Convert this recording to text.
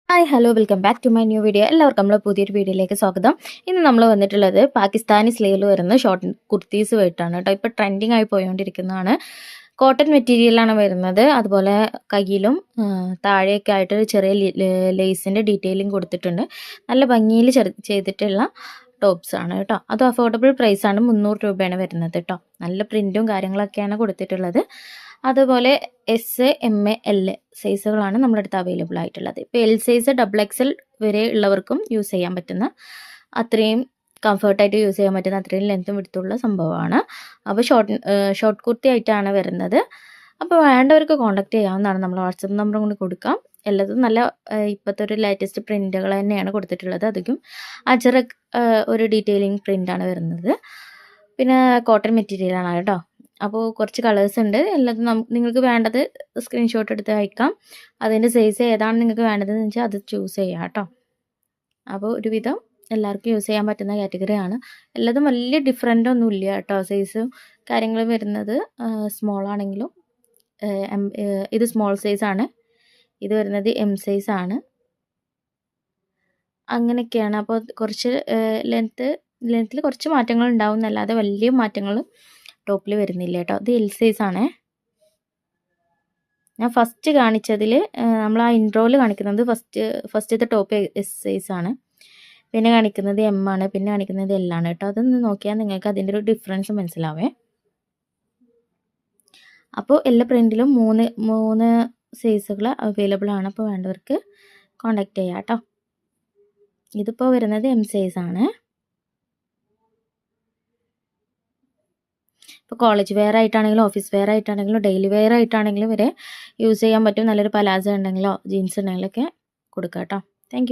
Hi hello welcome back to my new video. എല്ലാവർക്കും നമ്മളെ പുതിയൊരു വീഡിയോയിലേക്ക് സ്വാഗതം. ഇന്ന് നമ്മൾ വന്നിട്ടുള്ളത് പാകിസ്ഥാനി സ്ലീവിൽ വരുന്ന ഷോർട്ട് കുർത്തീസ് ആയിട്ടാണ് കേട്ടോ. ഇപ്പോൾ ട്രെൻഡിങ് ആയി പോയിക്കൊണ്ടിരിക്കുന്നതാണ്. കോട്ടൺ മെറ്റീരിയലാണ് വരുന്നത്. അതുപോലെ കയ്യിലും താഴെയൊക്കെ ആയിട്ട് ഒരു ചെറിയ ലേസിൻ്റെ ഡീറ്റെയിലിംഗ് കൊടുത്തിട്ടുണ്ട്. നല്ല ഭംഗിയിൽ ചെയ്തിട്ടുള്ള ടോപ്സ് ആണ് കേട്ടോ. അത് അഫോർഡബിൾ പ്രൈസാണ്, 300 രൂപയാണ് വരുന്നത് കേട്ടോ. നല്ല പ്രിൻറ്റും കാര്യങ്ങളൊക്കെയാണ് കൊടുത്തിട്ടുള്ളത്. അതുപോലെ എസ്, എം, എൽ സൈസുകളാണ് നമ്മുടെ അടുത്ത് അവൈലബിൾ ആയിട്ടുള്ളത്. ഇപ്പോൾ എൽ സൈസ് XXL വരെ ഉള്ളവർക്കും യൂസ് ചെയ്യാൻ പറ്റുന്ന അത്രയും കംഫർട്ടായിട്ട് യൂസ് ചെയ്യാൻ പറ്റുന്ന അത്രയും ലെങ്ത്തും വിടുത്തുള്ള സംഭവമാണ്. അപ്പോൾ ഷോർട്ട് കുർത്തി ആയിട്ടാണ് വരുന്നത്. അപ്പോൾ വേണ്ടവർക്ക് കോൺടാക്ട് ചെയ്യാവുന്നതാണ്. നമ്മൾ വാട്സപ്പ് നമ്പറും കൊണ്ട് കൊടുക്കാം. എല്ലാതും നല്ല ഇപ്പോഴത്തെ ഒരു ലേറ്റസ്റ്റ് പ്രിൻറ്റുകൾ തന്നെയാണ് കൊടുത്തിട്ടുള്ളത്. അധികം അജറക് ഒരു ഡീറ്റെയിലിംഗ് പ്രിൻ്റാണ് വരുന്നത്. പിന്നെ കോട്ടൺ മെറ്റീരിയലാണ് കേട്ടോ. അപ്പോൾ കുറച്ച് കളേഴ്സ് ഉണ്ട്. എല്ലാതും നിങ്ങൾക്ക് വേണ്ടത് സ്ക്രീൻഷോട്ട് എടുത്ത് അയക്കാം. അതിൻ്റെ സൈസ് ഏതാണ് നിങ്ങൾക്ക് വേണ്ടതെന്ന് വെച്ചാൽ അത് ചൂസ് ചെയ്യാം കേട്ടോ. അപ്പോൾ ഒരുവിധം എല്ലാവർക്കും യൂസ് ചെയ്യാൻ പറ്റുന്ന കാറ്റഗറിയാണ്. എല്ലാതും വലിയ ഡിഫറൻ്റ് ഒന്നും ഇല്ല കേട്ടോ. സൈസും കാര്യങ്ങളും വരുന്നത് സ്മോൾ ആണെങ്കിലും ഇത് സ്മോൾ സൈസാണ്, ഇത് വരുന്നത് എം സൈസാണ്. അങ്ങനെയൊക്കെയാണ്. അപ്പോൾ കുറച്ച് ലെങ്ത്തിൽ കുറച്ച് മാറ്റങ്ങൾ ഉണ്ടാവും എന്നല്ലാതെ വലിയ മാറ്റങ്ങൾ ടോപ്പിൽ വരുന്നില്ല കേട്ടോ. ഇത് എൽ സൈസാണേ. ഞാൻ ഫസ്റ്റ് കാണിച്ചതിൽ നമ്മൾ ആ ഇൻട്രോയിൽ കാണിക്കുന്നത് ഫസ്റ്റത്തെ ടോപ്പ് എസ് സൈസാണ്, പിന്നെ കാണിക്കുന്നത് എം ആണ്, പിന്നെ കാണിക്കുന്നത് എൽ ആണ് കേട്ടോ. അതൊന്ന് നോക്കിയാൽ നിങ്ങൾക്ക് അതിൻ്റെ ഒരു ഡിഫറൻസ് മനസ്സിലാവേ. അപ്പോൾ എല്ലാ പ്രിൻറ്റിലും മൂന്ന് സൈസുകൾ അവൈലബിൾ ആണ്. അപ്പോൾ വേണ്ടവർക്ക് കോൺടാക്റ്റ് ചെയ്യാം കേട്ടോ. ഇതിപ്പോൾ വരുന്നത് എം സൈസാണ്. ഇപ്പോൾ കോളേജ് വെയർ ആയിട്ടാണെങ്കിലും ഓഫീസ് വെയർ ആയിട്ടാണെങ്കിലും ഡെയിലി വെയർ ആയിട്ടാണെങ്കിലും വരെ യൂസ് ചെയ്യാൻ പറ്റും. നല്ലൊരു പലാസോ ഉണ്ടെങ്കിലോ ജീൻസ് ഉണ്ടെങ്കിലൊക്കെ കൊടുക്കാം കേട്ടോ. താങ്ക്